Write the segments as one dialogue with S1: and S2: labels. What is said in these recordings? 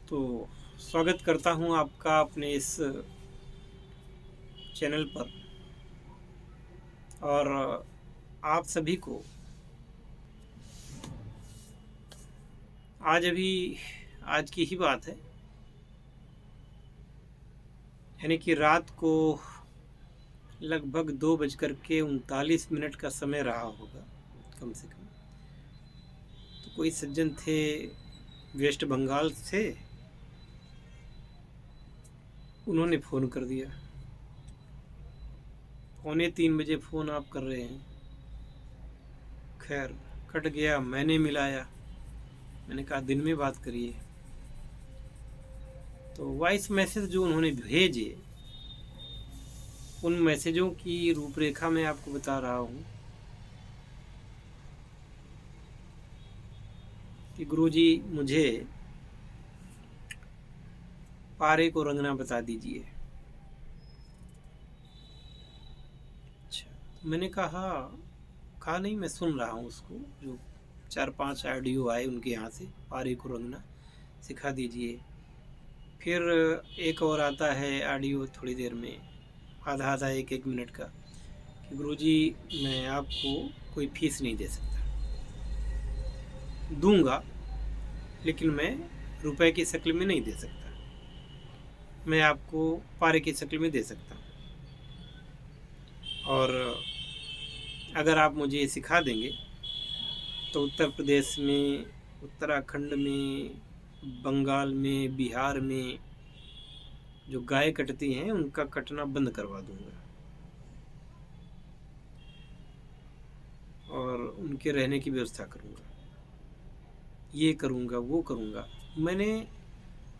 S1: तो स्वागत करता हूं आपका अपने इस चैनल पर। और आप सभी को आज की ही बात है, यानी कि रात को लगभग 2:39 का समय रहा होगा कम से कम। तो कोई सज्जन थे, वेस्ट बंगाल से, उन्होंने फ़ोन कर दिया। 2:45 फ़ोन आप कर रहे हैं। खैर, कट गया। मैंने मिलाया, मैंने कहा दिन में बात करिए। तो वॉइस मैसेज जो उन्होंने भेजे, उन मैसेजों की रूपरेखा मैं आपको बता रहा हूँ कि गुरुजी मुझे पारे को रंगना बता दीजिए। अच्छा, मैंने कहा नहीं, मैं सुन रहा हूँ उसको। जो 4-5 ऑडियो आए उनके यहाँ से, पारे को रंगना सिखा दीजिए। फिर एक और आता है ऑडियो थोड़ी देर में, आधा आधा 1-1 मिनट का, कि गुरुजी मैं आपको कोई फीस नहीं दे सकता, दूंगा लेकिन मैं रुपए की शक्ल में नहीं दे सकता, मैं आपको पारे की शक्ल में दे सकता हूँ। और अगर आप मुझे ये सिखा देंगे तो उत्तर प्रदेश में, उत्तराखंड में, बंगाल में, बिहार में जो गाय कटती हैं उनका कटना बंद करवा दूंगा और उनके रहने की व्यवस्था करूंगा, ये करूंगा, वो करूंगा। मैंने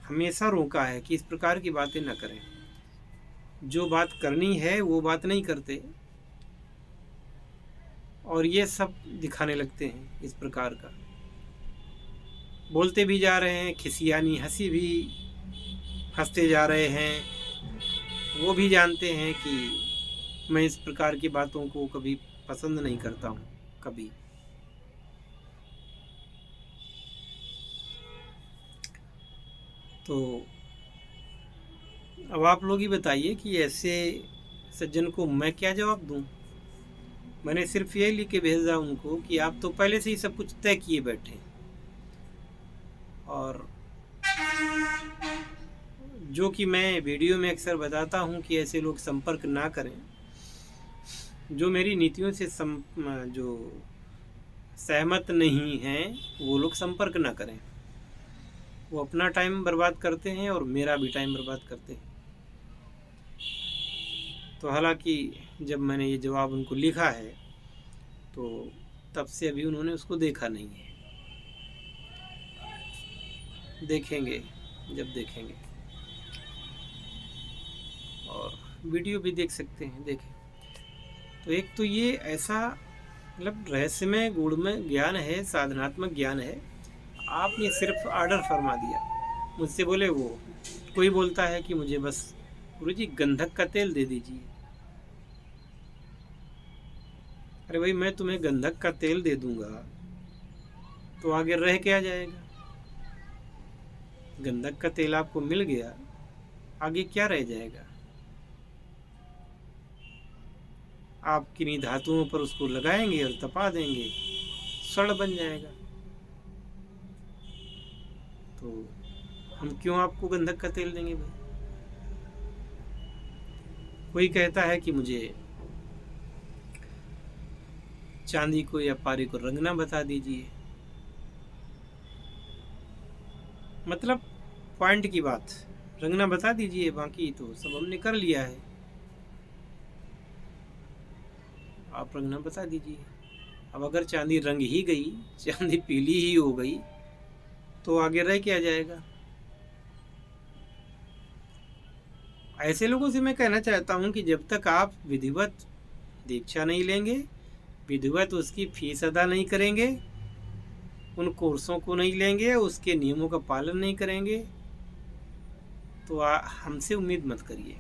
S1: हमेशा रोका है कि इस प्रकार की बातें न करें। जो बात करनी है वो बात नहीं करते और ये सब दिखाने लगते हैं इस प्रकार का। बोलते भी जा रहे हैं, खिसियानी हंसी भी हंसते जा रहे हैं। वो भी जानते हैं कि मैं इस प्रकार की बातों को कभी पसंद नहीं करता हूँ, कभी। तो अब आप लोग ही बताइए कि ऐसे सज्जन को मैं क्या जवाब दूं। मैंने सिर्फ ये लिख के भेजा उनको कि आप तो पहले से ही सब कुछ तय किए बैठे, और जो कि मैं वीडियो में अक्सर बताता हूं कि ऐसे लोग संपर्क ना करें। जो मेरी नीतियों से जो सहमत नहीं हैं वो लोग संपर्क ना करें। वो अपना टाइम बर्बाद करते हैं और मेरा भी टाइम बर्बाद करते हैं। तो हालांकि जब मैंने ये जवाब उनको लिखा है तो तब से अभी उन्होंने उसको देखा नहीं है। देखेंगे जब देखेंगे, और वीडियो भी देख सकते हैं, देखें। तो एक तो ये ऐसा मतलब रहस्यमय गूढ़मय ज्ञान है, साधनात्मक ज्ञान है। आपने सिर्फ ऑर्डर फरमा दिया। मुझसे बोले वो कोई बोलता है कि मुझे बस गुरुजी गंधक का तेल दे दीजिए। अरे भाई, मैं तुम्हें गंधक का तेल दे दूंगा तो आगे रह क्या जाएगा? गंधक का तेल आपको मिल गया, आगे क्या रह जाएगा? आप किन्हीं धातुओं पर उसको लगाएंगे और तपा देंगे, स्वर्ण बन जाएगा। तो हम क्यों आपको गंधक का तेल देंगे भाई? कोई कहता है कि मुझे चांदी को या पारे को रंगना बता दीजिए। मतलब पॉइंट की बात, रंगना बता दीजिए, बाकी तो सब हमने कर लिया है, आप रंगना बता दीजिए। अब अगर चांदी रंग ही गई, चांदी पीली ही हो गई, तो आगे रह क्या जाएगा? ऐसे लोगों से मैं कहना चाहता हूं कि जब तक आप विधिवत दीक्षा नहीं लेंगे, विधिवत उसकी फीस अदा नहीं करेंगे, उन कोर्सों को नहीं लेंगे, उसके नियमों का पालन नहीं करेंगे, तो हमसे उम्मीद मत करिए।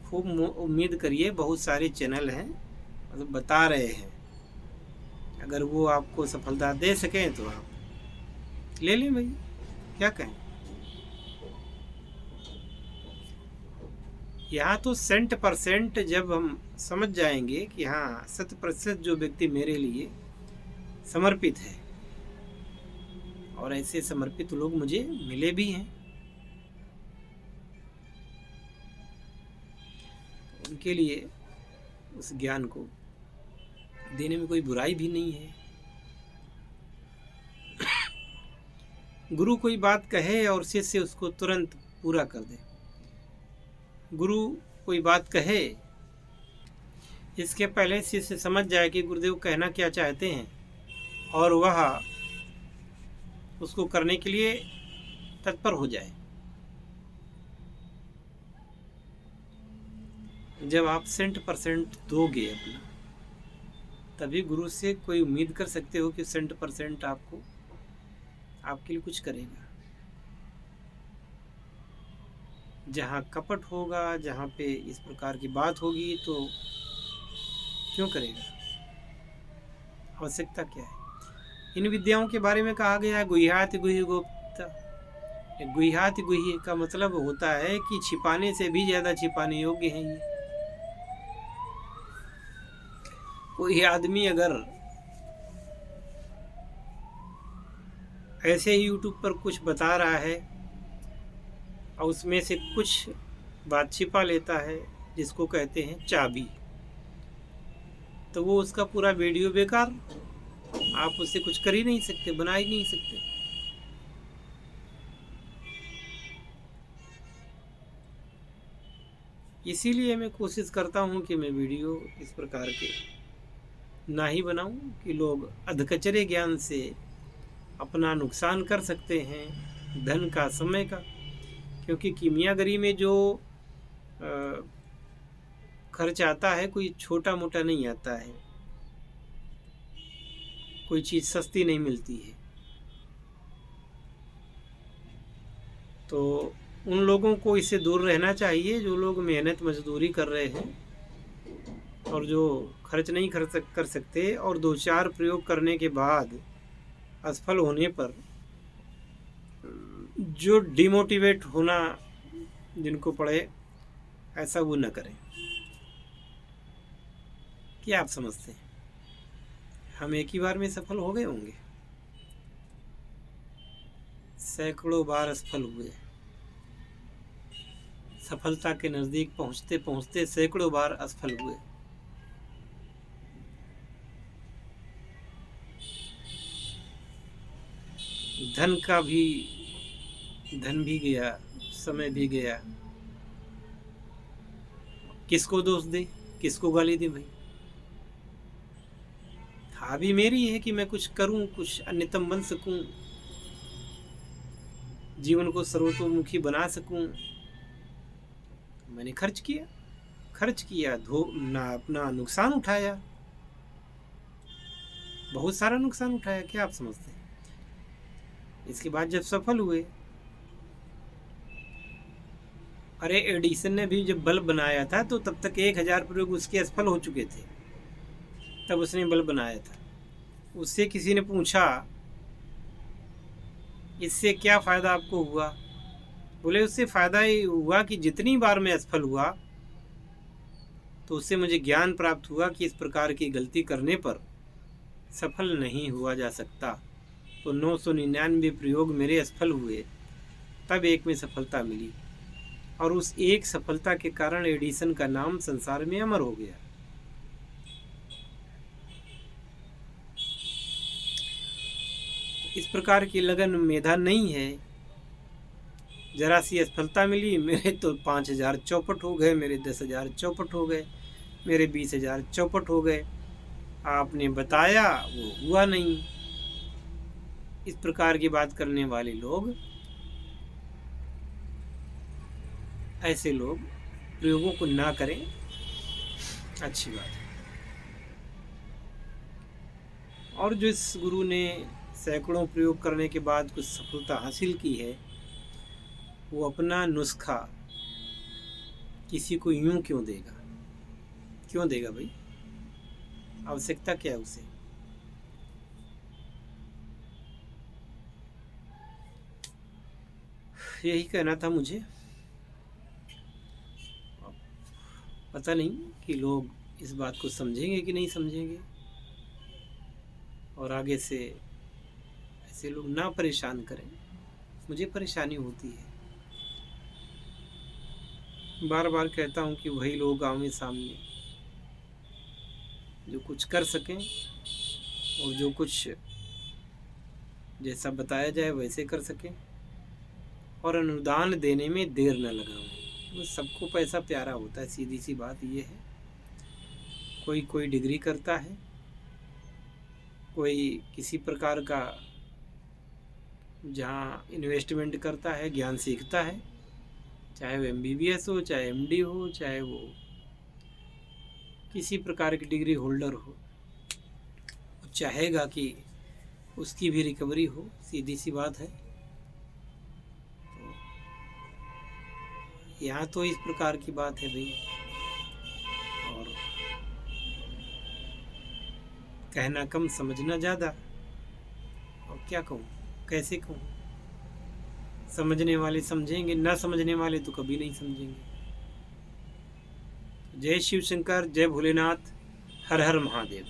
S1: खूब उम्मीद करिए, बहुत सारे चैनल हैं मतलब बता रहे हैं, अगर वो आपको सफलता दे सकें तो आप ले लें भाई, क्या कहें। यहाँ तो 100% जब हम समझ जाएंगे कि हाँ 100% जो व्यक्ति मेरे लिए समर्पित है, और ऐसे समर्पित लोग मुझे मिले भी हैं, उनके लिए उस ज्ञान को देने में कोई बुराई भी नहीं है। गुरु कोई बात कहे और शिष्य उसको तुरंत पूरा कर दे। गुरु कोई बात कहे, इसके पहले शिष्य समझ जाए कि गुरुदेव कहना क्या चाहते हैं, और वह उसको करने के लिए तत्पर हो जाए। जब आप 100% दोगे अपना, तभी गुरु से कोई उम्मीद कर सकते हो कि 100% आपको आपके लिए कुछ करेगा। जहाँ कपट होगा, जहाँ पे इस प्रकार की बात होगी, तो क्यों करेगा? आवश्यकता क्या है? इन विद्याओं के बारे में कहा गया है गुह्याति गुह्य गुप्ता। गुह्याति गुह्य का मतलब होता है कि छिपाने से भी ज्यादा छिपाने योग्य है ये। कोई आदमी अगर ऐसे ही यूट्यूब पर कुछ बता रहा है और उसमें से कुछ बात छिपा लेता है, जिसको कहते हैं चाबी, तो वो उसका पूरा वीडियो बेकार। आप उससे कुछ कर ही नहीं सकते, बना ही नहीं सकते। इसीलिए मैं कोशिश करता हूँ कि मैं वीडियो इस प्रकार के ना ही बनाऊं कि लोग अधकचरे ज्ञान से अपना नुकसान कर सकते हैं, धन का, समय का। क्योंकि कीमियागरी में जो खर्च आता है कोई छोटा मोटा नहीं आता है, कोई चीज़ सस्ती नहीं मिलती है। तो उन लोगों को इससे दूर रहना चाहिए जो लोग मेहनत मजदूरी कर रहे हैं और जो खर्च नहीं कर सकते, और 2-4 प्रयोग करने के बाद असफल होने पर जो डिमोटिवेट होना जिनको पड़े, ऐसा वो न करें। क्या आप समझते हैं? हम एक ही बार में सफल हो गए होंगे? सैकड़ों बार असफल हुए। सफलता के नज़दीक पहुंचते पहुंचते सैकड़ों बार असफल हुए। धन भी गया, समय भी गया। किसको दोष दे, किसको गाली दे भाई? हावी मेरी है कि मैं कुछ करूं, कुछ अन्यतम बन सकूं, जीवन को सर्वतोमुखी बना सकूं। मैंने खर्च किया, अपना नुकसान उठाया, बहुत सारा नुकसान उठाया। क्या आप समझते हैं? इसके बाद जब सफल हुए, अरे एडिसन ने भी जब बल्ब बनाया था तो तब तक 1000 प्रयोग उसके असफल हो चुके थे, तब उसने बल्ब बनाया था। उससे किसी ने पूछा इससे क्या फ़ायदा आपको हुआ? बोले उससे फ़ायदा ये हुआ कि जितनी बार मैं असफल हुआ तो उससे मुझे ज्ञान प्राप्त हुआ कि इस प्रकार की गलती करने पर सफल नहीं हुआ जा सकता। तो 999 प्रयोग मेरे असफल हुए, तब एक में सफलता मिली, और उस एक सफलता के कारण एडिसन का नाम संसार में अमर हो गया। इस प्रकार की लगन मेधा नहीं है। जरा सी असफलता मिली, मेरे तो 5000 चौपट हो गए, मेरे 10,000 चौपट हो गए, मेरे 20,000 चौपट हो गए। आपने बताया वो हुआ नहीं। इस प्रकार की बात करने वाले लोग, ऐसे लोग प्रयोगों को ना करें, अच्छी बात है। और जो इस गुरु ने सैकड़ों प्रयोग करने के बाद कुछ सफलता हासिल की है, वो अपना नुस्खा किसी को यूं क्यों देगा? क्यों देगा भाई? आवश्यकता क्या है उसे? यही कहना था मुझे। पता नहीं कि लोग इस बात को समझेंगे कि नहीं समझेंगे, और आगे से ऐसे लोग ना परेशान करें। मुझे परेशानी होती है, बार बार कहता हूँ कि वही लोग आमने सामने जो कुछ कर सकें और जो कुछ जैसा बताया जाए वैसे कर सकें, और अनुदान देने में देर न लगाएं। तो सबको पैसा प्यारा होता है, सीधी सी बात ये है। कोई डिग्री करता है, कोई किसी प्रकार का जहाँ इन्वेस्टमेंट करता है, ज्ञान सीखता है, चाहे वो MBBS हो, चाहे MD हो, चाहे वो किसी प्रकार की डिग्री होल्डर हो, वो चाहेगा कि उसकी भी रिकवरी हो, सीधी सी बात है। तो यहाँ तो इस प्रकार की बात है भाई, और कहना कम समझना ज़्यादा। और क्या कहूँ, कैसे कहूँ, समझने वाले समझेंगे, ना समझने वाले तो कभी नहीं समझेंगे। जय शिव शंकर, जय भोलेनाथ, हर हर महादेव।